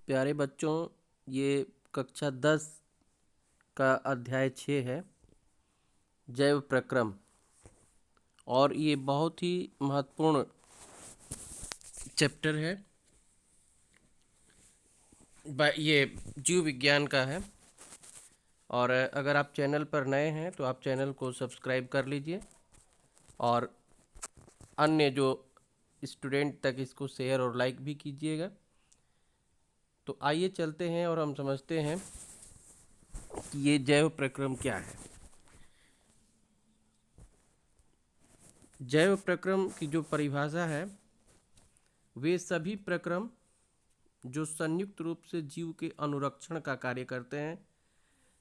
प्यारे बच्चों, ये कक्षा 10 का अध्याय 6 है, जैव प्रक्रम। और ये बहुत ही महत्वपूर्ण चैप्टर है। ये जीव विज्ञान का है। और अगर आप चैनल पर नए हैं तो आप चैनल को सब्सक्राइब कर लीजिए और अन्य जो स्टूडेंट तक इसको शेयर और लाइक भी कीजिएगा। तो आइए चलते हैं और हम समझते हैं कि ये जैव प्रक्रम क्या है। जैव प्रक्रम की जो परिभाषा है, वे सभी प्रक्रम जो संयुक्त रूप से जीव के अनुरक्षण का कार्य करते हैं,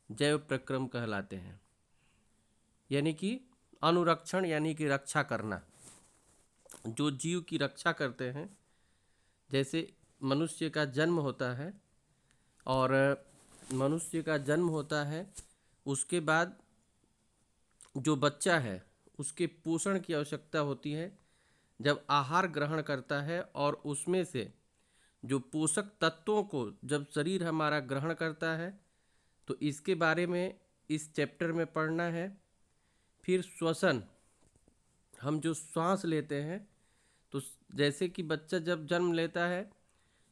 जैव प्रक्रम कहलाते हैं। यानी कि अनुरक्षण यानी कि रक्षा करना, जो जीव की रक्षा करते हैं। जैसे मनुष्य का जन्म होता है और मनुष्य का जन्म होता है, उसके बाद जो बच्चा है उसके पोषण की आवश्यकता होती है। जब आहार ग्रहण करता है और उसमें से जो पोषक तत्वों को जब शरीर हमारा ग्रहण करता है, तो इसके बारे में इस चैप्टर में पढ़ना है। फिर श्वसन, हम जो श्वास लेते हैं, तो जैसे कि बच्चा जब जन्म लेता है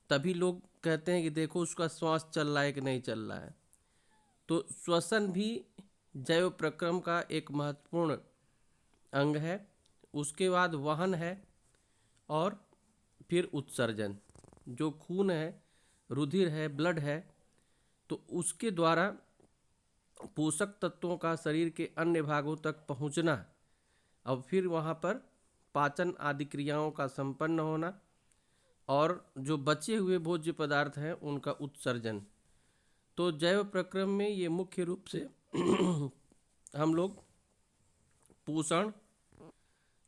तभी लोग कहते हैं कि देखो उसका श्वास चल रहा है कि नहीं चल रहा है। तो श्वसन भी जैव प्रक्रम का एक महत्वपूर्ण अंग है। उसके बाद वहन है और फिर उत्सर्जन, जो खून है, रुधिर है, ब्लड है, तो उसके द्वारा पोषक तत्वों का शरीर के अन्य भागों तक पहुंचना, और फिर वहां पर पाचन आदि क्रियाओं का संपन्न होना, और जो बचे हुए भोज्य पदार्थ हैं उनका उत्सर्जन। तो जैव प्रक्रम में ये मुख्य रूप से हम लोग पोषण,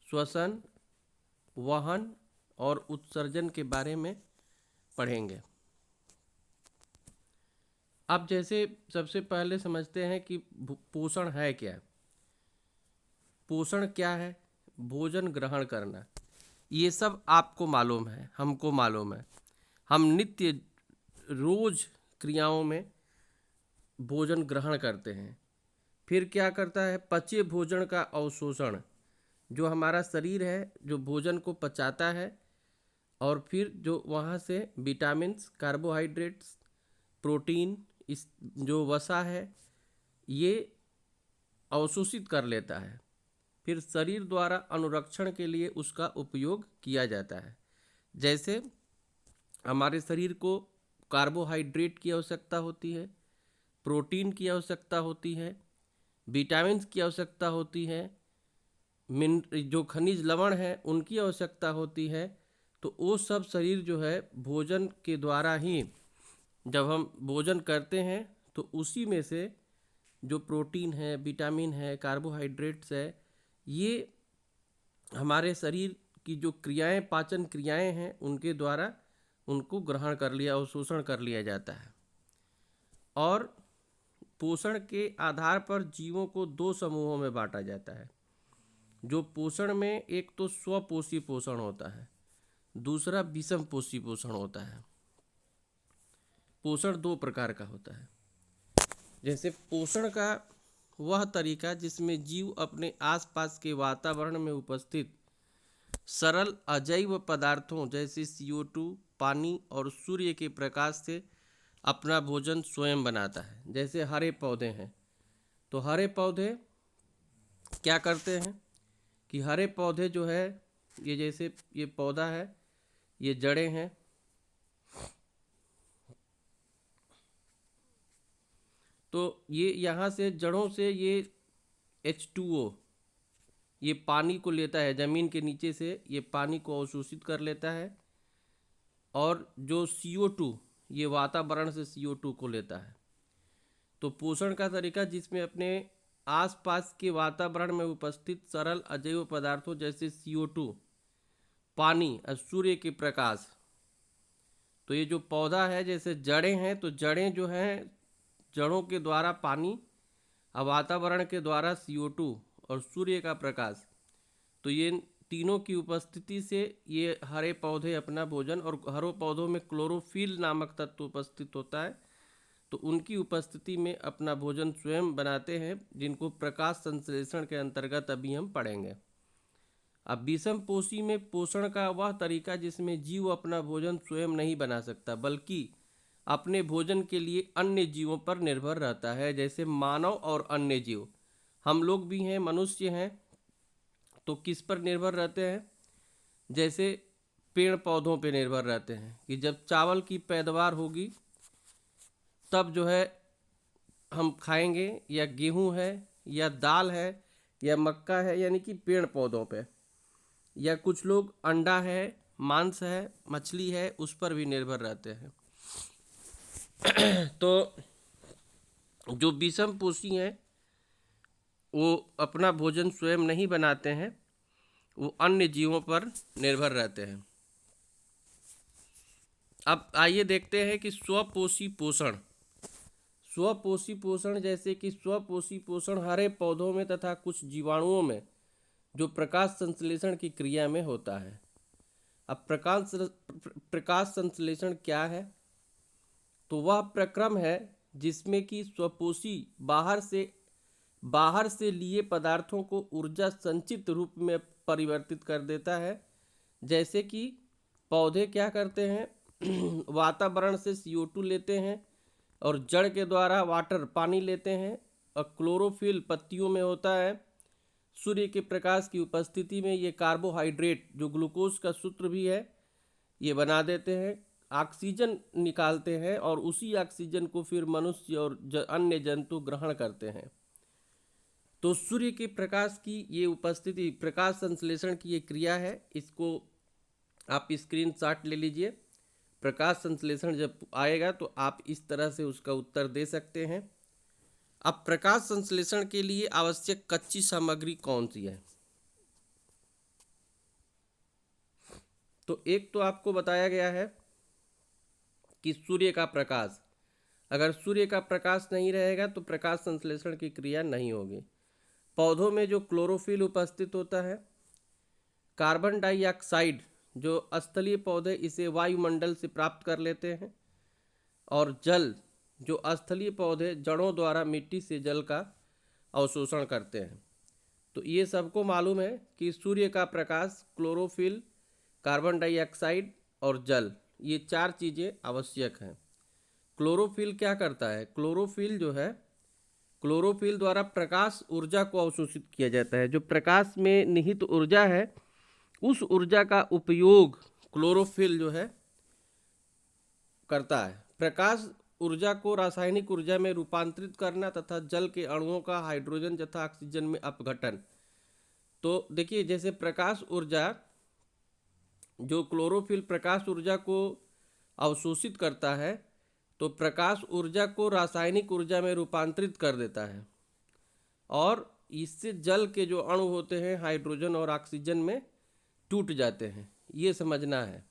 श्वसन, वहन और उत्सर्जन के बारे में पढ़ेंगे। अब जैसे सबसे पहले समझते हैं कि पोषण है क्या। पोषण क्या है? भोजन ग्रहण करना। ये सब आपको मालूम है, हमको मालूम है। हम नित्य रोज क्रियाओं में भोजन ग्रहण करते हैं। फिर क्या करता है? पचे भोजन का अवशोषण, जो हमारा शरीर है जो भोजन को पचाता है, और फिर जो वहाँ से विटामिन्स, कार्बोहाइड्रेट्स, प्रोटीन, इस जो वसा है, ये अवशोषित कर लेता है। फिर शरीर द्वारा अनुरक्षण के लिए उसका उपयोग किया जाता है। जैसे हमारे शरीर को कार्बोहाइड्रेट की आवश्यकता होती है, प्रोटीन की आवश्यकता होती है, विटामिन्स की आवश्यकता होती है, जो खनिज लवण है उनकी आवश्यकता होती है। तो वो सब शरीर जो है भोजन के द्वारा ही, जब हम भोजन करते हैं तो उसी में से जो प्रोटीन है, विटामिन है, कार्बोहाइड्रेट्स है, ये हमारे शरीर की जो क्रियाएं, पाचन क्रियाएं हैं, उनके द्वारा उनको ग्रहण कर लिया और शोषण कर लिया जाता है। और पोषण के आधार पर जीवों को दो समूहों में बांटा जाता है। जो पोषण में एक तो स्वपोषी पोषण होता है, दूसरा विषम पोषी पोषण होता है। पोषण दो प्रकार का होता है। जैसे पोषण का वह तरीका जिसमें जीव अपने आसपास के वातावरण में उपस्थित सरल अजैव पदार्थों जैसे CO2, पानी और सूर्य के प्रकाश से अपना भोजन स्वयं बनाता है। जैसे हरे पौधे हैं, तो हरे पौधे क्या करते हैं कि हरे पौधे जो है, ये जैसे ये पौधा है, ये जड़ें हैं, तो ये यहाँ से जड़ों से ये H2O, ये पानी को लेता है ज़मीन के नीचे से, ये पानी को अवशोषित कर लेता है। और जो CO2, ये वातावरण से CO2 को लेता है। तो पोषण का तरीका जिसमें अपने आसपास के वातावरण में उपस्थित सरल अजैव पदार्थों जैसे CO2, पानी और सूर्य के प्रकाश। तो ये जो पौधा है, जैसे जड़ें हैं, तो जड़ें जो हैं, जड़ों के द्वारा पानी और वातावरण के द्वारा CO2 और सूर्य का प्रकाश, तो ये तीनों की उपस्थिति से ये हरे पौधे अपना भोजन, और हरे पौधों में क्लोरोफिल नामक तत्व उपस्थित होता है, तो उनकी उपस्थिति में अपना भोजन स्वयं बनाते हैं, जिनको प्रकाश संश्लेषण के अंतर्गत अभी हम पढ़ेंगे। अब विषमपोषी में पोषण का वह तरीका जिसमें जीव अपना भोजन स्वयं नहीं बना सकता, बल्कि अपने भोजन के लिए अन्य जीवों पर निर्भर रहता है, जैसे मानव और अन्य जीव। हम लोग भी हैं, मनुष्य हैं, तो किस पर निर्भर रहते हैं? जैसे पेड़ पौधों पे निर्भर रहते हैं कि जब चावल की पैदावार होगी तब जो है हम खाएंगे, या गेहूं है, या दाल है, या मक्का है, यानी कि पेड़ पौधों पे। या कुछ लोग अंडा है, मांस है, मछली है, उस पर भी निर्भर रहते हैं। तो जो विषमपोषी हैं वो अपना भोजन स्वयं नहीं बनाते हैं, वो अन्य जीवों पर निर्भर रहते हैं। अब आइए देखते हैं कि स्वपोषी पोषण। स्वपोषी पोषण जैसे कि स्वपोषी पोषण हरे पौधों में तथा कुछ जीवाणुओं में जो प्रकाश संश्लेषण की क्रिया में होता है। अब प्रकाश संश्लेषण क्या है? तो वह प्रक्रम है जिसमें कि स्वपोषी बाहर से लिए पदार्थों को ऊर्जा संचित रूप में परिवर्तित कर देता है। जैसे कि पौधे क्या करते हैं वातावरण से CO2 लेते हैं, और जड़ के द्वारा वाटर पानी लेते हैं, और क्लोरोफिल पत्तियों में होता है। सूर्य के प्रकाश की उपस्थिति में ये कार्बोहाइड्रेट जो ग्लूकोज का सूत्र भी है ये बना देते हैं, ऑक्सीजन निकालते हैं, और उसी ऑक्सीजन को फिर मनुष्य और अन्य जंतु ग्रहण करते हैं। तो सूर्य के प्रकाश की ये उपस्थिति प्रकाश संश्लेषण की ये क्रिया है। इसको आप स्क्रीनशॉट ले लीजिए। प्रकाश संश्लेषण जब आएगा तो आप इस तरह से उसका उत्तर दे सकते हैं। अब प्रकाश संश्लेषण के लिए आवश्यक कच्ची सामग्री कौन सी है? तो एक तो आपको बताया गया है कि सूर्य का प्रकाश। अगर सूर्य का प्रकाश नहीं रहेगा तो प्रकाश संश्लेषण की क्रिया नहीं होगी। पौधों में जो क्लोरोफिल उपस्थित होता है, कार्बन डाइऑक्साइड जो स्थलीय पौधे इसे वायुमंडल से प्राप्त कर लेते हैं, और जल जो स्थलीय पौधे जड़ों द्वारा मिट्टी से जल का अवशोषण करते हैं। तो ये सबको मालूम है कि सूर्य का प्रकाश, क्लोरोफिल, कार्बन डाइऑक्साइड और जल, ये 4 चीज़ें आवश्यक हैं। क्लोरोफिल क्या करता है? क्लोरोफिल जो है, क्लोरोफिल द्वारा प्रकाश ऊर्जा को अवशोषित किया जाता है। जो प्रकाश में निहित ऊर्जा है उस ऊर्जा का उपयोग क्लोरोफिल जो है करता है। प्रकाश ऊर्जा को रासायनिक ऊर्जा में रूपांतरित करना तथा जल के अणुओं का हाइड्रोजन तथा ऑक्सीजन में अपघटन। तो देखिए, जैसे प्रकाश ऊर्जा, जो क्लोरोफिल प्रकाश ऊर्जा को अवशोषित करता है, तो प्रकाश ऊर्जा को रासायनिक ऊर्जा में रूपांतरित कर देता है, और इससे जल के जो अणु होते हैं हाइड्रोजन और ऑक्सीजन में टूट जाते हैं। ये समझना है।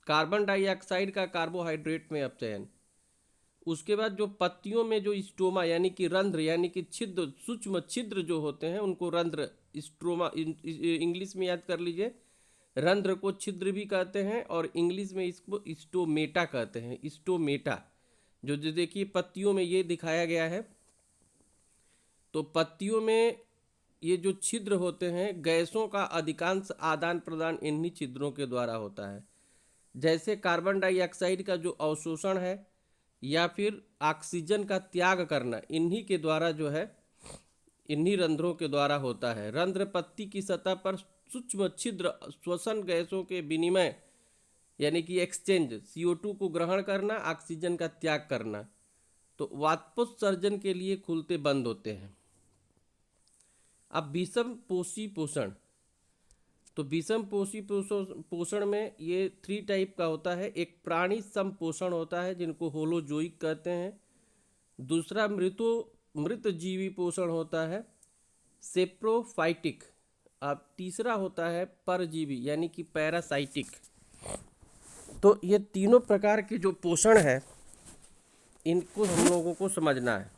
कार्बन डाइऑक्साइड का कार्बोहाइड्रेट में अपचयन। उसके बाद जो पत्तियों में जो स्टोमा यानी कि रंध्र यानी कि छिद्र, सूक्ष्म छिद्र जो होते हैं उनको रंध्र, स्ट्रोमा इंग्लिश में याद कर लीजिए। रंध्र को छिद्र भी कहते हैं, और इंग्लिश में इसको स्टोमेटा कहते हैं। स्टोमेटा जो देखिए पत्तियों में ये दिखाया गया है। तो पत्तियों में ये जो छिद्र होते हैं, गैसों का अधिकांश आदान प्रदान इन्हीं छिद्रों के द्वारा होता है। जैसे कार्बन डाइऑक्साइड का जो अवशोषण है या फिर ऑक्सीजन का त्याग करना, इन्हीं के द्वारा जो है, इन्हीं रंध्रों के द्वारा होता है। रंध्र पत्ती की सतह पर सूक्ष्म छिद्र श्वसन गैसों के विनिमय यानी कि एक्सचेंज, CO2 को ग्रहण करना, ऑक्सीजन का त्याग करना, तो वाष्पोत्सर्जन के लिए खुलते बंद होते हैं। अब विषमपोषी पोषण। तो विषमपोषी पोषण में ये 3 टाइप का होता है। एक प्राणी समपोषण होता है जिनको होलोजोइक कहते हैं। दूसरा मृत जीवी पोषण होता है, सेप्रोफाइटिक। अब तीसरा होता है परजीवी यानी कि पैरासाइटिक। तो ये तीनों प्रकार के जो पोषण है इनको हम लोगों को समझना है।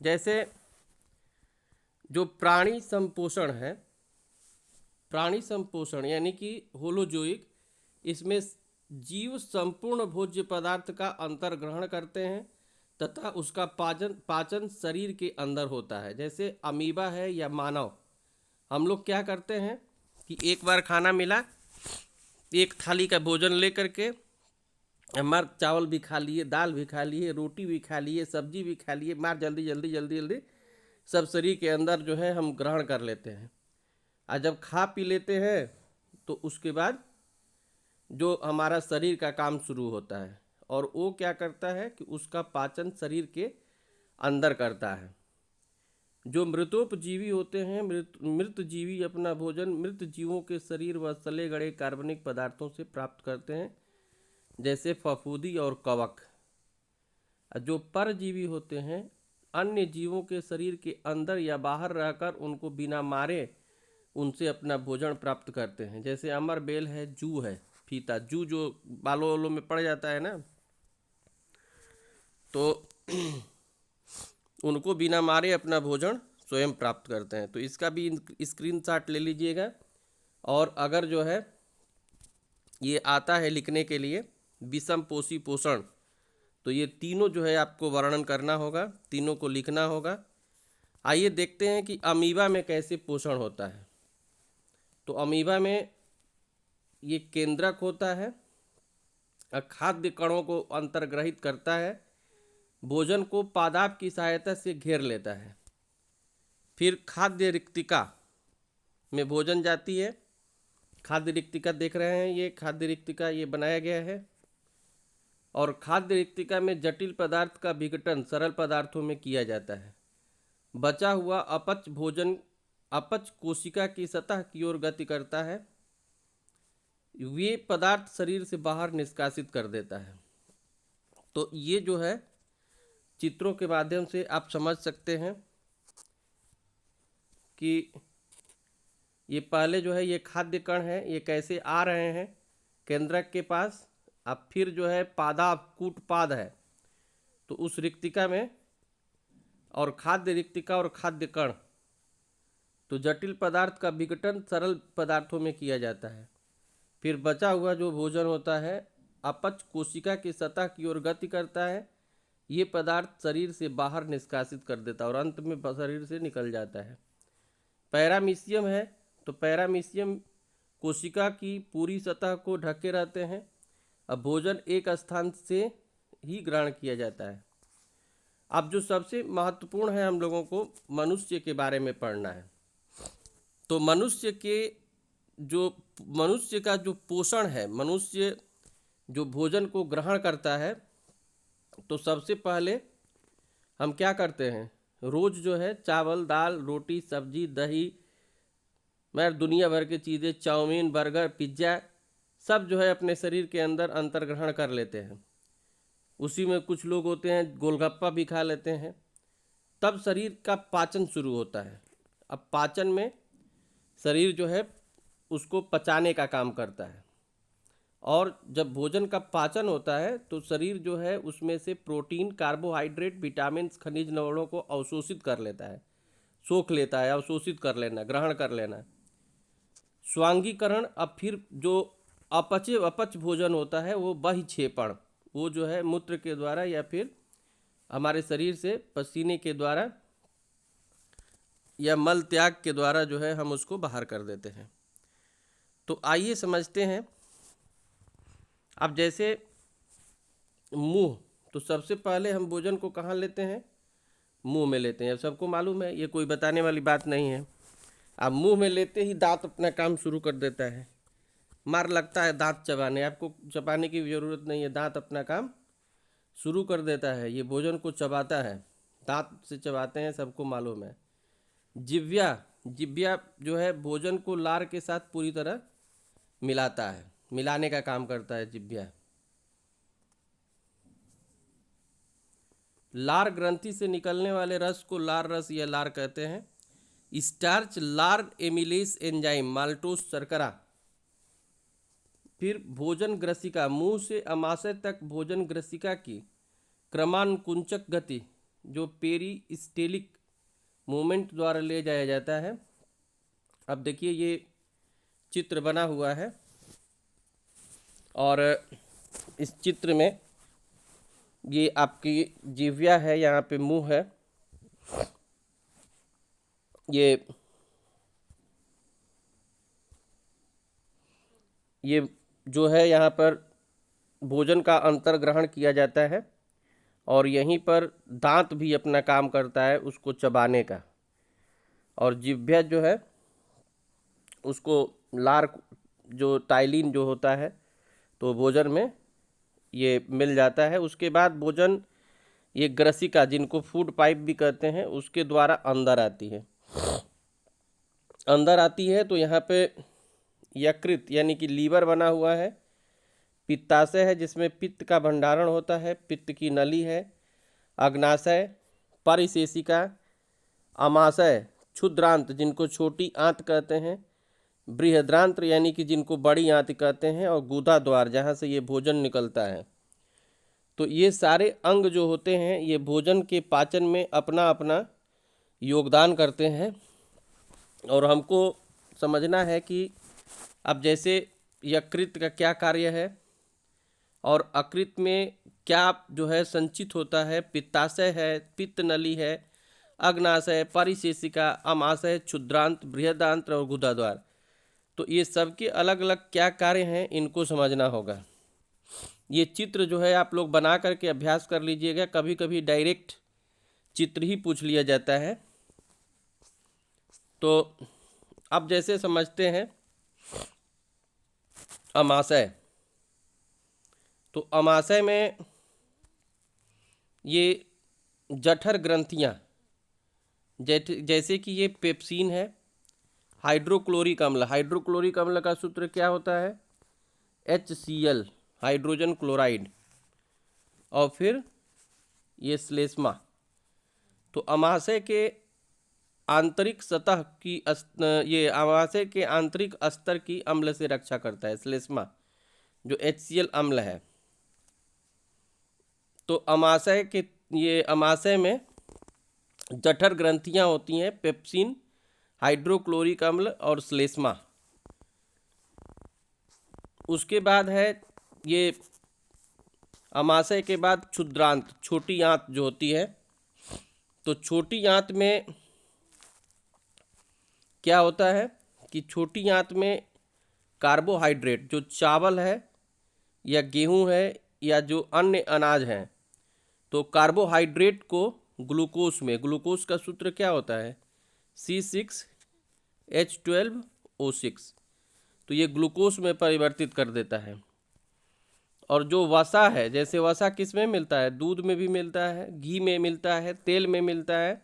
जैसे जो प्राणी संपोषण है, प्राणी संपोषण यानी कि होलोजोइक, इसमें जीव संपूर्ण भोज्य पदार्थ का अंतर ग्रहण करते हैं तथा उसका पाचन पाचन शरीर के अंदर होता है। जैसे अमीबा है या मानव, हम लोग क्या करते हैं कि एक बार खाना मिला, एक थाली का भोजन ले करके मार चावल भी खा लिए, दाल भी खा लिए, रोटी भी खा लिए, सब्जी भी खा लिए, मार जल्दी जल्दी जल्दी जल्दी सब शरीर के अंदर जो है हम ग्रहण कर लेते हैं। और जब खा पी लेते हैं तो उसके बाद जो हमारा शरीर का काम शुरू होता है, और वो क्या करता है कि उसका पाचन शरीर के अंदर करता है। जो मृतोपजीवी होते हैं, मृत जीवी अपना भोजन मृत जीवों के शरीर व सले गड़े कार्बनिक पदार्थों से प्राप्त करते हैं, जैसे फफूंदी और कवक। जो परजीवी होते हैं, अन्य जीवों के शरीर के अंदर या बाहर रहकर उनको बिना मारे उनसे अपना भोजन प्राप्त करते हैं। जैसे अमर बेल है, जू है, फीता जू जो बालों वालों में पड़ जाता है ना, तो उनको बिना मारे अपना भोजन स्वयं प्राप्त करते हैं। तो इसका भी स्क्रीनशॉट ले लीजिएगा। और अगर जो है ये आता है लिखने के लिए विषम पोषी पोषण, तो ये तीनों जो है आपको वर्णन करना होगा, तीनों को लिखना होगा। आइए देखते हैं कि अमीबा में कैसे पोषण होता है। तो अमीबा में ये केंद्रक होता है, खाद्य कणों को अंतर्ग्रहित करता है, भोजन को पादाप की सहायता से घेर लेता है, फिर खाद्य रिक्तिका में भोजन जाती है। खाद्य रिक्तिका देख रहे हैं, ये खाद्य रिक्तिका ये बनाया गया है, और खाद्य रिक्तिका में जटिल पदार्थ का विघटन सरल पदार्थों में किया जाता है। बचा हुआ अपच भोजन अपच कोशिका की सतह की ओर गति करता है, वे पदार्थ शरीर से बाहर निष्कासित कर देता है। तो ये जो है चित्रों के माध्यम से आप समझ सकते हैं कि ये पहले जो है ये खाद्य कण है, ये कैसे आ रहे हैं केंद्रक के पास। अब फिर जो है पादाप कूटपाद है, तो उस रिक्तिका में, और खाद्य रिक्तिका और खाद्य कण, तो जटिल पदार्थ का विघटन सरल पदार्थों में किया जाता है। फिर बचा हुआ जो भोजन होता है अपच कोशिका की सतह की ओर गति करता है, ये पदार्थ शरीर से बाहर निष्कासित कर देता है और अंत में शरीर से निकल जाता है। पैरामीशियम है, तो पैरामीशियम कोशिका की पूरी सतह को ढके रहते हैं। अब भोजन एक स्थान से ही ग्रहण किया जाता है। अब जो सबसे महत्वपूर्ण है, हम लोगों को मनुष्य के बारे में पढ़ना है। तो मनुष्य का जो पोषण है, मनुष्य जो भोजन को ग्रहण करता है, तो सबसे पहले हम क्या करते हैं, रोज जो है चावल दाल रोटी सब्जी दही, मैं दुनिया भर की चीज़ें, चाउमीन बर्गर पिज्ज़ा, सब जो है अपने शरीर के अंदर अंतर्ग्रहण कर लेते हैं। उसी में कुछ लोग होते हैं गोलगप्पा भी खा लेते हैं। तब शरीर का पाचन शुरू होता है। अब पाचन में शरीर जो है उसको पचाने का काम करता है, और जब भोजन का पाचन होता है तो शरीर जो है उसमें से प्रोटीन कार्बोहाइड्रेट विटामिन खनिज लवणों को अवशोषित कर लेता है, सोख लेता है, अवशोषित कर लेना, ग्रहण कर लेना। स्वांगीकरण, अब फिर जो अपच भोजन होता है वो बहिक्षेपण, वो जो है मूत्र के द्वारा या फिर हमारे शरीर से पसीने के द्वारा या मल त्याग के द्वारा जो है हम उसको बाहर कर देते हैं। तो आइए समझते हैं। अब जैसे मुंह, तो सबसे पहले हम भोजन को कहाँ लेते हैं, मुंह में लेते हैं। अब सबको मालूम है, ये कोई बताने वाली बात नहीं है। अब मुंह में लेते ही दांत अपना काम शुरू कर देता है, मार लगता है दांत चबाने। आपको चबाने की ज़रूरत नहीं है, दांत अपना काम शुरू कर देता है, ये भोजन को चबाता है, दांत से चबाते हैं, सबको मालूम है। जिव्या जो है भोजन को लार के साथ पूरी तरह मिलाता है, मिलाने का काम करता है जिव्या। लार ग्रंथि से निकलने वाले रस को लार रस या लार कहते हैं। स्टार्च लार एमिलेस एंजाइम माल्टोस शर्करा। फिर भोजन ग्रसिका, मुंह से अमाशय तक भोजन ग्रसिका की क्रमानुकुंचक गति जो पेरिस्टेलिक मूवमेंट द्वारा ले जाया जाता है। अब देखिए ये चित्र बना हुआ है और इस चित्र में ये आपकी जिह्वा है, यहाँ पे मुंह है, ये जो है यहाँ पर भोजन का अंतर्ग्रहण किया जाता है और यहीं पर दांत भी अपना काम करता है उसको चबाने का, और जिह्वा जो है उसको लार जो टाइलिन जो होता है तो भोजन में ये मिल जाता है। उसके बाद भोजन ये ग्रसिका जिनको फूड पाइप भी कहते हैं उसके द्वारा अंदर आती है तो यहाँ पे यकृत यानी कि लीवर बना हुआ है, पित्ताशय है जिसमें पित्त का भंडारण होता है, पित्त की नली है, अग्नाशय, परिशेषिका, अमाशय, क्षुद्रांत जिनको छोटी आंत कहते हैं, बृहद्रांत्र यानी कि जिनको बड़ी आंत कहते हैं, और गुदा द्वार जहाँ से ये भोजन निकलता है। तो ये सारे अंग जो होते हैं ये भोजन के पाचन में अपना अपना योगदान करते हैं। और हमको समझना है कि अब जैसे यकृत का क्या कार्य है और अकृत में क्या जो है संचित होता है, पित्ताशय है, पित्त नली है, अग्नाशय, परिशेषिका, अमाशय, क्षुद्रांत, बृहदांत्र और गुदाद्वार, तो ये सबके अलग अलग क्या कार्य हैं इनको समझना होगा। ये चित्र जो है आप लोग बना करके अभ्यास कर लीजिएगा, कभी कभी डायरेक्ट चित्र ही पूछ लिया जाता है। तो अब जैसे समझते हैं अमाशय, तो अमाशय में ये जठर ग्रंथियाँ जैसे कि ये पेप्सिन है, हाइड्रोक्लोरिक अम्ल का सूत्र क्या होता है, HCl हाइड्रोजन क्लोराइड, और फिर ये श्लेष्मा। तो अमाशय के आंतरिक सतह की ये अमाशय के आंतरिक स्तर की अम्ल से रक्षा करता है श्लेष्मा जो HCl अम्ल है। तो अमाशय में जठर ग्रंथियां होती हैं, पेप्सिन, हाइड्रोक्लोरिक अम्ल और श्लेष्मा। उसके बाद है ये अमाशय के बाद क्षुद्रांत, छोटी आंत जो होती है। तो छोटी आंत में क्या होता है कि छोटी आंत में कार्बोहाइड्रेट जो चावल है या गेहूं है या जो अन्य अनाज हैं, तो कार्बोहाइड्रेट को ग्लूकोज का सूत्र क्या होता है, C6H12O6, तो ये ग्लूकोज में परिवर्तित कर देता है। और जो वसा है, जैसे वसा किस में मिलता है, दूध में भी मिलता है, घी में मिलता है, तेल में मिलता है,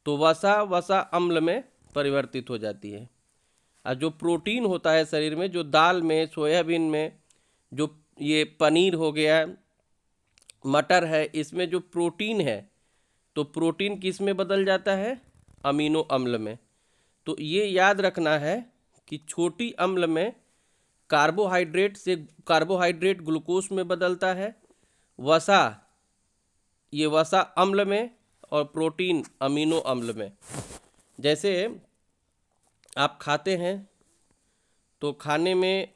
तो वसा अम्ल में परिवर्तित हो जाती है। और जो प्रोटीन होता है शरीर में, जो दाल में, सोयाबीन में, जो ये पनीर हो गया, मटर है, इसमें जो प्रोटीन है तो प्रोटीन किस में बदल जाता है, अमीनो अम्ल में। तो ये याद रखना है कि छोटी अम्ल में कार्बोहाइड्रेट ग्लूकोज में बदलता है, वसा अम्ल में, और प्रोटीन अमीनो अम्ल में। जैसे आप खाते हैं तो खाने में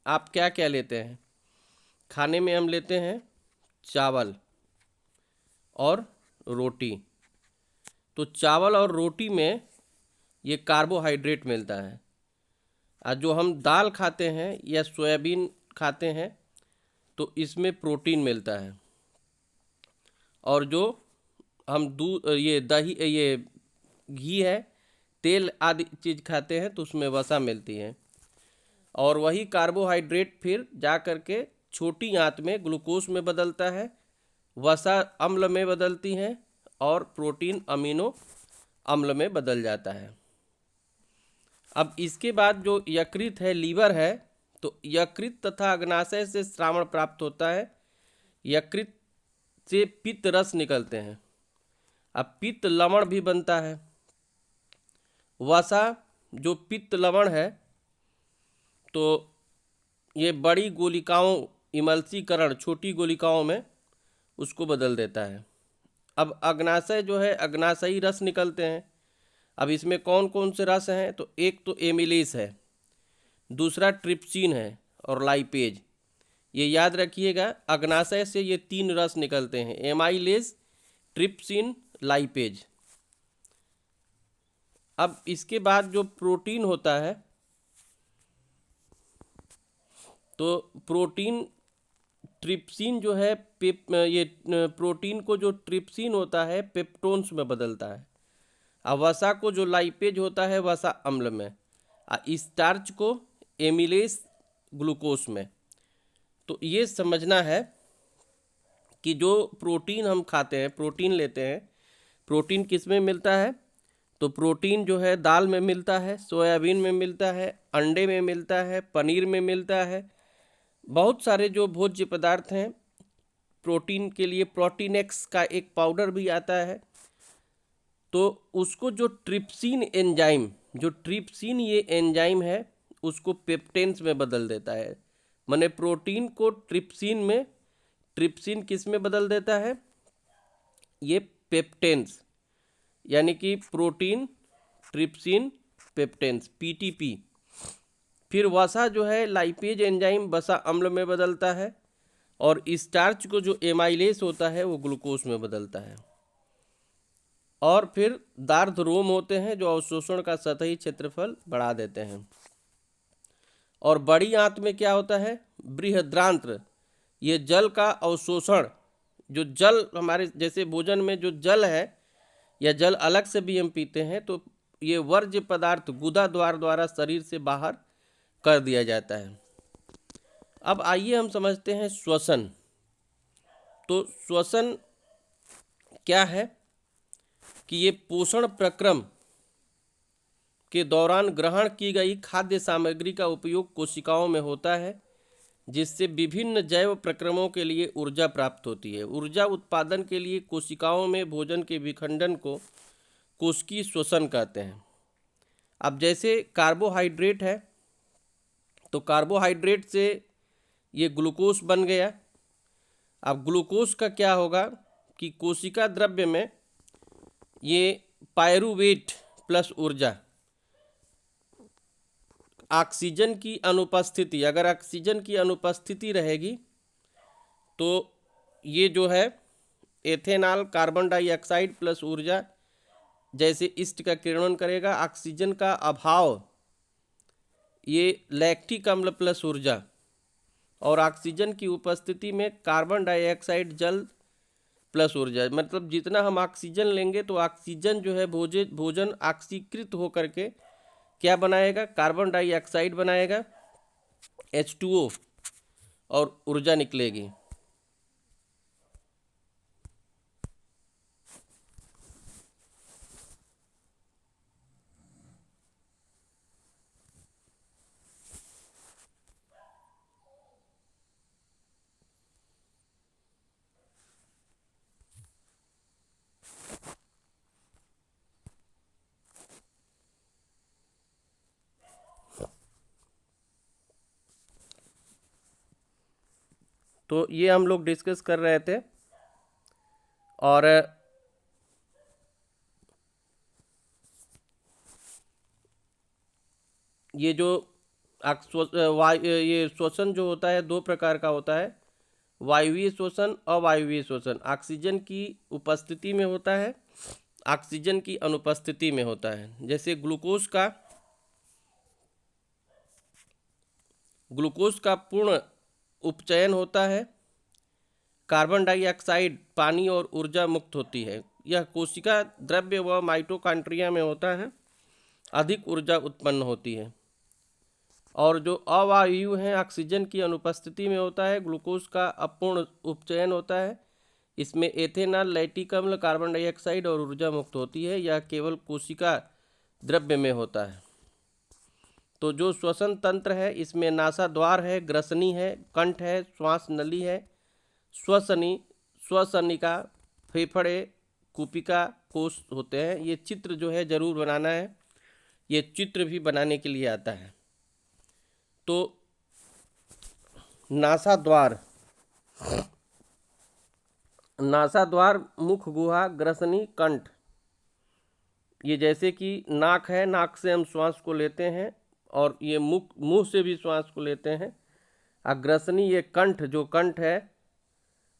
आप क्या क्या लेते हैं, खाने में हम लेते हैं चावल और रोटी। तो चावल और रोटी में ये कार्बोहाइड्रेट मिलता है, और जो हम दाल खाते हैं या सोयाबीन खाते हैं तो इसमें प्रोटीन मिलता है। और जो हम दूध, ये दही, ये घी है, तेल आदि चीज़ खाते हैं तो उसमें वसा मिलती है। और वही कार्बोहाइड्रेट फिर जा कर के छोटी आंत में ग्लूकोज में बदलता है, वसा अम्ल में बदलती हैं, और प्रोटीन अमीनो अम्ल में बदल जाता है। अब इसके बाद जो यकृत है, लीवर है, तो यकृत तथा अग्नाशय से श्रावण प्राप्त होता है। यकृत से पित्त रस निकलते हैं, अब पित्त लवण भी बनता है। वसा जो पित्त लवण है तो ये बड़ी गोलिकाओं, इमल्सीकरण छोटी गोलिकाओं में उसको बदल देता है। अब अग्नाशय जो है, अग्नाशयी रस निकलते हैं। अब इसमें कौन कौन से रस हैं, तो एक तो एमिलेस है, दूसरा ट्रिप्सिन है और लाइपेज। ये याद रखिएगा, अग्नाशय से ये 3 रस निकलते हैं, एमाइलेज, ट्रिप्सिन, लाइपेज। अब इसके बाद जो प्रोटीन होता है, तो प्रोटीन ट्रिप्सिन जो है ये प्रोटीन को जो ट्रिप्सिन होता है पेप्टोन्स में बदलता है, और वसा को जो लाइपेज होता है वसा अम्ल में, और स्टार्च को एमिलेस ग्लूकोस में। तो ये समझना है कि जो प्रोटीन हम खाते हैं, प्रोटीन लेते हैं, प्रोटीन किस में मिलता है, तो प्रोटीन जो है दाल में मिलता है, सोयाबीन में मिलता है, अंडे में मिलता है, पनीर में मिलता है। बहुत सारे जो भोज्य पदार्थ हैं प्रोटीन के लिए, प्रोटीनेक्स का एक पाउडर भी आता है। तो उसको जो ट्रिप्सिन एंजाइम, जो ट्रिप्सिन ये एंजाइम है, उसको पेप्टेन्स में बदल देता है। माने प्रोटीन को ट्रिप्सिन में, ट्रिप्सिन किस में बदल देता है, ये पेप्टेन्स, यानी कि प्रोटीन ट्रिप्सिन पेप्टेन्स, पीटीपी। फिर वसा जो है लाइपेज एंजाइम वसा अम्ल में बदलता है, और स्टार्च को जो एमाइलेस होता है वो ग्लूकोज में बदलता है। और फिर दार्ध रोम होते हैं जो अवशोषण का सतही क्षेत्रफल बढ़ा देते हैं। और बड़ी आंत में क्या होता है, बृहद्रांत्र, ये जल का अवशोषण, जो जल हमारे जैसे भोजन में जो जल है या जल अलग से भी हम पीते हैं, तो ये वर्ज्य पदार्थ गुदा द्वार द्वारा शरीर से बाहर कर दिया जाता है। अब आइए हम समझते हैं श्वसन। तो श्वसन क्या है कि ये पोषण प्रक्रम के दौरान ग्रहण की गई खाद्य सामग्री का उपयोग कोशिकाओं में होता है, जिससे विभिन्न जैव प्रक्रमों के लिए ऊर्जा प्राप्त होती है। ऊर्जा उत्पादन के लिए कोशिकाओं में भोजन के विखंडन को कोशिकीय श्वसन कहते हैं। अब जैसे कार्बोहाइड्रेट है, तो कार्बोहाइड्रेट से ये ग्लूकोज बन गया। अब ग्लूकोज का क्या होगा कि कोशिका द्रव्य में ये पायरुवेट प्लस ऊर्जा, ऑक्सीजन की अनुपस्थिति, अगर ऑक्सीजन की अनुपस्थिति रहेगी तो ये जो है एथेनॉल, कार्बन डाइऑक्साइड प्लस ऊर्जा जैसे ईस्ट का किरणन करेगा। ऑक्सीजन का अभाव ये लैक्टिक अम्ल प्लस ऊर्जा, और ऑक्सीजन की उपस्थिति में कार्बन डाइऑक्साइड जल प्लस ऊर्जा। मतलब जितना हम ऑक्सीजन लेंगे तो ऑक्सीजन जो है भोजन ऑक्सीकृत होकर के क्या बनाएगा, कार्बन डाइऑक्साइड बनाएगा, H2O, और ऊर्जा निकलेगी। तो ये हम लोग डिस्कस कर रहे थे। और ये जो ये श्वसन जो होता है 2 प्रकार का होता है, वायवीय श्वसन, अवायवीय श्वसन। ऑक्सीजन की उपस्थिति में होता है, ऑक्सीजन की अनुपस्थिति में होता है। जैसे ग्लूकोज का पूर्ण उपचयन होता है, कार्बन डाइऑक्साइड, पानी और ऊर्जा मुक्त होती है। यह कोशिका द्रव्य व माइटोकॉन्ड्रिया में होता है, अधिक ऊर्जा उत्पन्न होती है। और जो अवायु हैं, ऑक्सीजन की अनुपस्थिति में होता है, ग्लूकोज का अपूर्ण उपचयन होता है, इसमें एथेनॉल, लैक्टिक अम्ल, कार्बन डाइऑक्साइड और ऊर्जा मुक्त होती है। यह केवल कोशिका द्रव्य में होता है। तो जो श्वसन तंत्र है, इसमें नासाद्वार है, ग्रसनी है, कंठ है, श्वास नली है, श्वसनिका, फेफड़े, कूपिका कोष होते हैं। ये चित्र जो है जरूर बनाना है, ये चित्र भी बनाने के लिए आता है। तो नासाद्वार, नासाद्वार, मुख गुहा, ग्रसनी, कंठ। ये जैसे कि नाक है, नाक से हम श्वास को लेते हैं, और ये मुंह से भी श्वास को लेते हैं। ग्रसनी ये कंठ, जो कंठ है,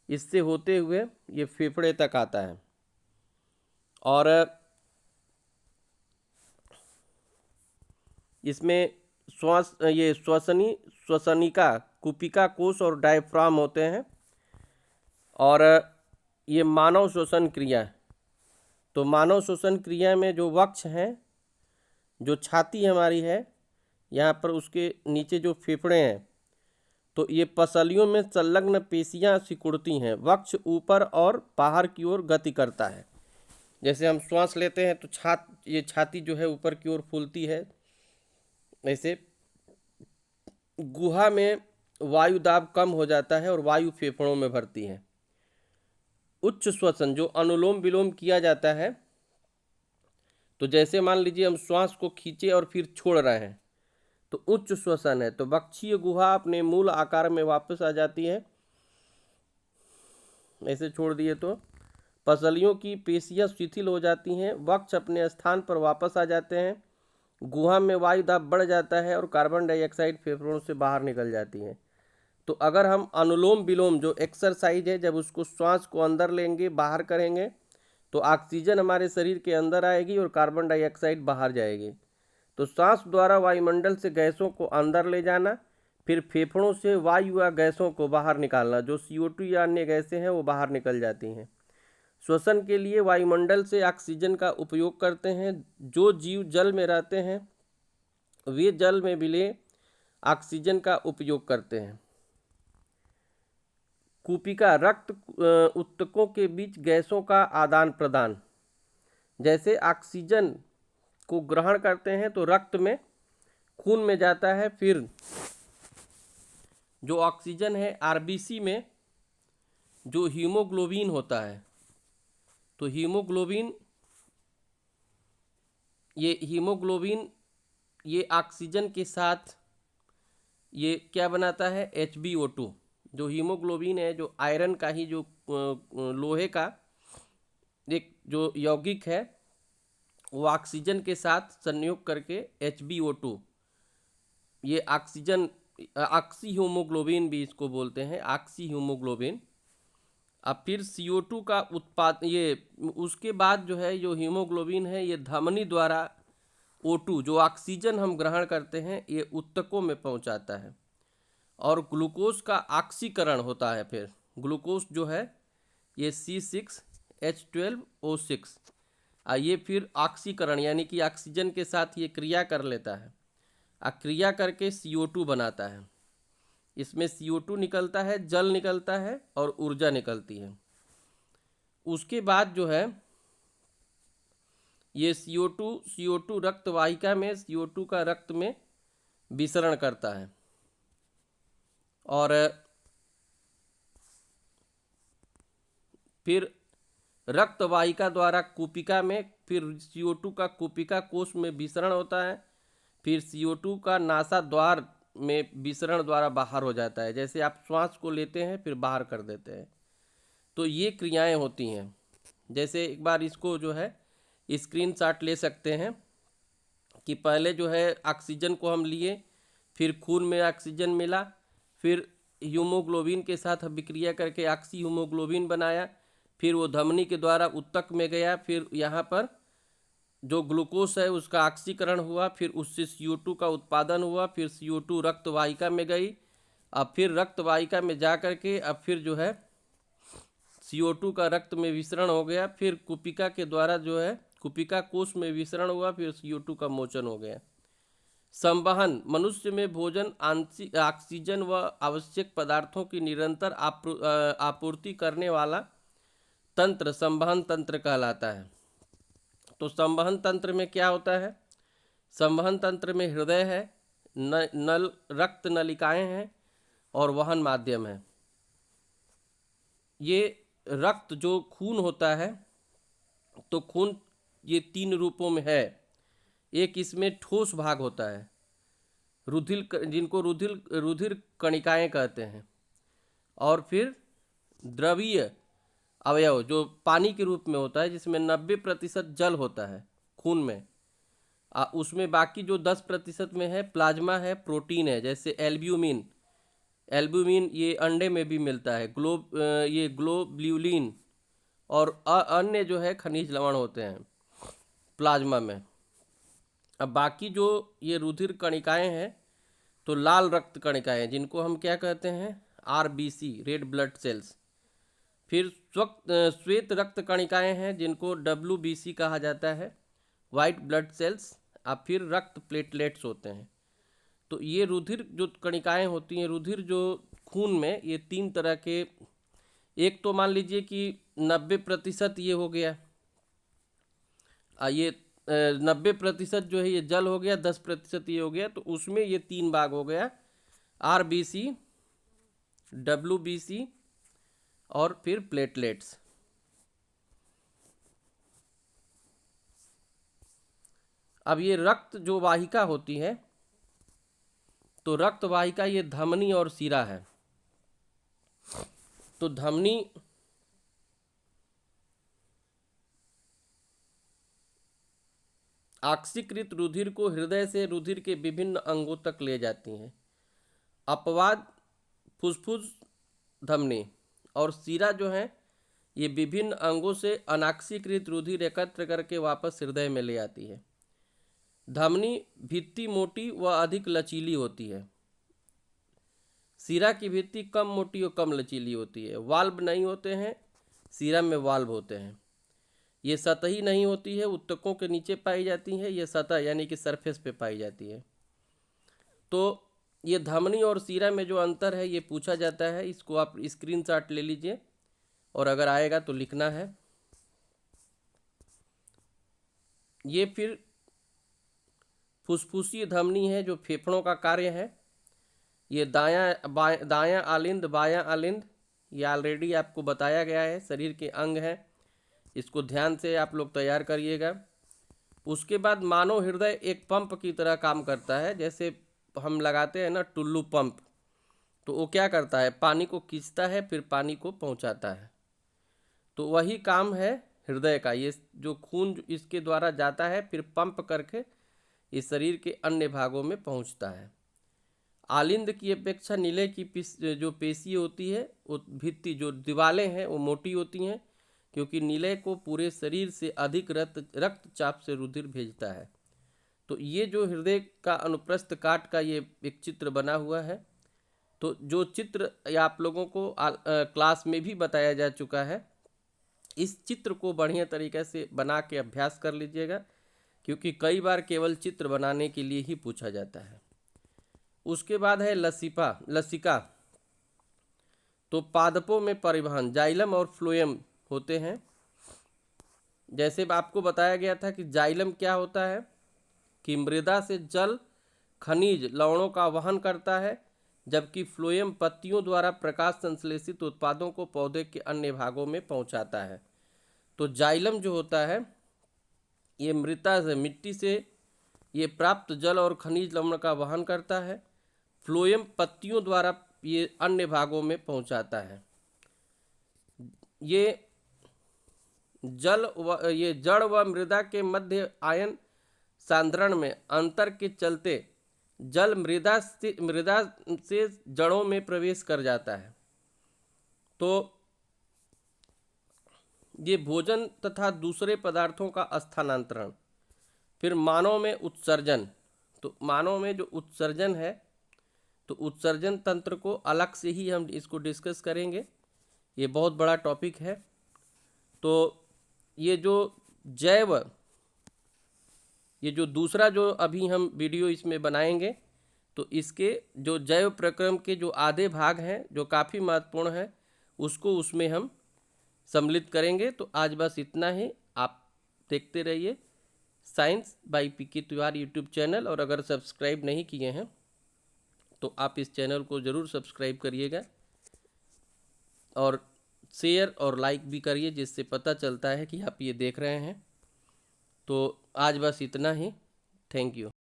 इससे होते हुए ये फेफड़े तक आता है। और इसमें ये श्वसनिका, कुपिका कोश और डायफ्राम होते हैं। और ये मानव श्वसन क्रिया, तो मानव श्वसन क्रिया में जो वक्ष हैं, जो छाती हमारी है, यहाँ पर उसके नीचे जो फेफड़े हैं, तो ये पसलियों में संलग्न पेशियाँ सिकुड़ती हैं। वक्ष ऊपर और बाहर की ओर गति करता है। जैसे हम श्वास लेते हैं तो ये छाती जो है ऊपर की ओर फूलती है। ऐसे गुहा में वायु दाब कम हो जाता है और वायु फेफड़ों में भरती है। उच्च श्वसन, जो अनुलोम विलोम किया जाता है, तो जैसे मान लीजिए हम श्वास को खींचे और फिर छोड़ रहे हैं, तो उच्च श्वसन है। तो वक्षीय गुहा अपने मूल आकार में वापस आ जाती है। ऐसे छोड़ दिए तो पसलियों की पेशियां शिथिल हो जाती हैं, वक्ष अपने स्थान पर वापस आ जाते हैं, गुहा में वायु दाब बढ़ जाता है और कार्बन डाइऑक्साइड फेफड़ों से बाहर निकल जाती है। तो अगर हम अनुलोम विलोम, जो एक्सरसाइज है, जब उसको श्वास को अंदर लेंगे, बाहर करेंगे, तो ऑक्सीजन हमारे शरीर के अंदर आएगी और कार्बन डाइऑक्साइड बाहर जाएगी। तो सांस द्वारा वायुमंडल से गैसों को अंदर ले जाना, फिर फेफड़ों से वायु या गैसों को बाहर निकालना। जो CO2 या अन्य गैसें हैं वो बाहर निकल जाती हैं। श्वसन के लिए वायुमंडल से ऑक्सीजन का उपयोग करते हैं। जो जीव जल में रहते हैं वे जल में मिले ऑक्सीजन का उपयोग करते हैं। कूपिका, रक्त ऊतकों के बीच गैसों का आदान प्रदान। जैसे ऑक्सीजन को ग्रहण करते हैं तो रक्त में, खून में जाता है, फिर जो ऑक्सीजन है RBC में जो हीमोग्लोबिन होता है, तो हीमोग्लोबिन ये ऑक्सीजन के साथ ये क्या बनाता है, HbO2। जो हीमोग्लोबिन है, जो आयरन का ही, जो लोहे का एक जो यौगिक है, वो ऑक्सीजन के साथ संयोग करके HbO2, ये ऑक्सीजन, ऑक्सी हीमोग्लोबिन भी इसको बोलते हैं, ऑक्सी हीमोग्लोबिन। अब फिर CO2 का उत्पाद, ये उसके बाद जो है, जो हीमोग्लोबिन है, ये धमनी द्वारा O2, जो ऑक्सीजन हम ग्रहण करते हैं, ये ऊतकों में पहुंचाता है। और ग्लूकोज का ऑक्सीकरण होता है। फिर ग्लूकोज जो है ये C6H12O6, ये फिर ऑक्सीकरण यानी कि ऑक्सीजन के साथ ये क्रिया कर लेता है, क्रिया करके CO2 बनाता है। इसमें CO2 निकलता है, जल निकलता है और ऊर्जा निकलती है। उसके बाद जो है ये CO2 रक्त वाहिका में CO2 का रक्त में विसरण करता है, और फिर रक्त वाहिका द्वारा कूपिका में, फिर CO2 का कूपिका कोश में विसरण होता है, फिर CO2 का नासाद्वार में विसरण द्वारा बाहर हो जाता है। जैसे आप श्वास को लेते हैं फिर बाहर कर देते हैं, तो ये क्रियाएं होती हैं। जैसे एक बार इसको जो है स्क्रीनशॉट ले सकते हैं कि पहले जो है ऑक्सीजन को हम लिए, फिर खून में ऑक्सीजन मिला, फिर हीमोग्लोबिन के साथ अभिक्रिया करके ऑक्सी हीमोग्लोबिन बनाया, फिर वो धमनी के द्वारा ऊतक में गया, फिर यहाँ पर जो ग्लूकोज है उसका ऑक्सीकरण हुआ, फिर उससे CO2 का उत्पादन हुआ, फिर CO2 रक्त वाहिका में गई, अब फिर रक्त वाहिका में जा कर के अब फिर जो है CO2 का रक्त में विसरण हो गया, फिर कुपिका के द्वारा जो है कुपिका कोश में विसरण हुआ, फिर CO2 का मोचन हो गया। संवहन, मनुष्य में भोजन, ऑक्सीजन व आवश्यक पदार्थों की निरंतर आपूर्ति करने वाला तंत्र संवहन तंत्र कहलाता है। तो संवहन तंत्र में क्या होता है? संवहन तंत्र में हृदय है, रक्त नलिकाएं हैं और वहन माध्यम है। ये रक्त जो खून होता है, तो खून ये 3 रूपों में है। एक इसमें ठोस भाग होता है, जिनको रुधिर कणिकाएं कहते हैं, और फिर द्रवीय अवयव जो पानी के रूप में होता है, जिसमें 90% जल होता है खून में, उसमें बाकी जो 10% में है प्लाज्मा है, प्रोटीन है, जैसे एल्ब्यूमिन। एल्ब्यूमिन ये अंडे में भी मिलता है, ये ग्लोब्यूलिन और अन्य जो है खनिज लवण होते हैं प्लाज्मा में। अब बाकी जो ये रुधिर कणिकाएं हैं, तो लाल रक्त कणिकाएं जिनको हम क्या कहते हैं, आरबीसी, रेड ब्लड सेल्स। फिर श्वेत रक्त कणिकाएं हैं जिनको डब्ल्यूबीसी कहा जाता है, वाइट ब्लड सेल्स। अब फिर रक्त प्लेटलेट्स होते हैं। तो ये रुधिर जो कणिकाएं होती हैं, रुधिर जो खून में, ये 3 तरह के, एक तो मान लीजिए कि 90% ये हो गया, ये 90% जो है ये जल हो गया, 10% ये हो गया, तो उसमें ये 3 भाग हो गया, आरबीसी, डब्ल्यूबीसी और फिर प्लेटलेट्स। अब ये रक्त जो वाहिका होती है, तो रक्त वाहिका ये धमनी और शिरा है। तो धमनी ऑक्सीकृत रुधिर को हृदय से रुधिर के विभिन्न अंगों तक ले जाती हैं। अपवाद फुसफुस धमनी और शिरा जो है ये विभिन्न अंगों से अनाक्सीकृत रुधिर एकत्र करके वापस हृदय में ले आती है। धमनी भित्ति मोटी व अधिक लचीली होती है, शिरा की भित्ति कम मोटी और कम लचीली होती है। वाल्व नहीं होते हैं, शिरा में वाल्व होते हैं। ये सतही नहीं होती है, ऊतकों के नीचे पाई जाती है, ये सतह यानी कि सरफेस पे पाई जाती है। तो ये धमनी और शिरा में जो अंतर है ये पूछा जाता है, इसको आप स्क्रीनशॉट ले लीजिए और अगर आएगा तो लिखना है। ये फिर फुसफुसीय धमनी है जो फेफड़ों का कार्य है। ये दायां आलिंद, बायां आलिंद, ये ऑलरेडी आपको बताया गया है, शरीर के अंग हैं, इसको ध्यान से आप लोग तैयार करिएगा। उसके बाद मानव हृदय एक पंप की तरह काम करता है, जैसे हम लगाते हैं ना टुल्लू पंप, तो वो क्या करता है, पानी को खींचता है फिर पानी को पहुंचाता है। तो वही काम है हृदय का। ये जो खून इसके द्वारा जाता है फिर पंप करके इस शरीर के अन्य भागों में पहुंचता है। आलिंद की अपेक्षा नीले की जो पेशी होती है, वो भित्ति जो दीवारें हैं वो मोटी होती हैं, क्योंकि नीले को पूरे शरीर से अधिक रक्तचाप से रुधिर भेजता है। तो ये जो हृदय का अनुप्रस्थ काट का ये एक चित्र बना हुआ है, तो जो चित्र आप लोगों को क्लास में भी बताया जा चुका है, इस चित्र को बढ़िया तरीके से बना के अभ्यास कर लीजिएगा, क्योंकि कई बार केवल चित्र बनाने के लिए ही पूछा जाता है। उसके बाद है लसिका। तो पादपों में परिवहन जाइलम और फ्लोएम होते हैं। जैसे आपको बताया गया था कि जाइलम क्या होता है, कि मृदा से जल खनिज लवणों का वहन करता है, जबकि फ्लोएम पत्तियों द्वारा प्रकाश संश्लेषित उत्पादों को पौधे के अन्य भागों में पहुंचाता है। तो जाइलम जो होता है ये मृदा से, मिट्टी से ये प्राप्त जल और खनिज लवण का वहन करता है। फ्लोएम पत्तियों द्वारा ये अन्य भागों में पहुंचाता है। ये जड़ व मृदा के मध्य आयन सांद्रण में अंतर के चलते जल मृदा से जड़ों में प्रवेश कर जाता है। तो ये भोजन तथा दूसरे पदार्थों का स्थानांतरण। फिर मानव में उत्सर्जन। तो मानव में जो उत्सर्जन है, तो उत्सर्जन तंत्र को अलग से ही हम इसको डिस्कस करेंगे, ये बहुत बड़ा टॉपिक है। तो ये जो दूसरा जो अभी हम वीडियो इसमें बनाएंगे, तो इसके जो जैव प्रक्रम के जो आधे भाग हैं जो काफ़ी महत्वपूर्ण है, उसको उसमें हम सम्मिलित करेंगे। तो आज बस इतना ही। आप देखते रहिए science by PK Tiwari YouTube channel, और अगर सब्सक्राइब नहीं किए हैं तो आप इस चैनल को ज़रूर सब्सक्राइब करिएगा और शेयर और लाइक भी करिए, जिससे पता चलता है कि आप ये देख रहे हैं। तो आज बस इतना ही। Thank you.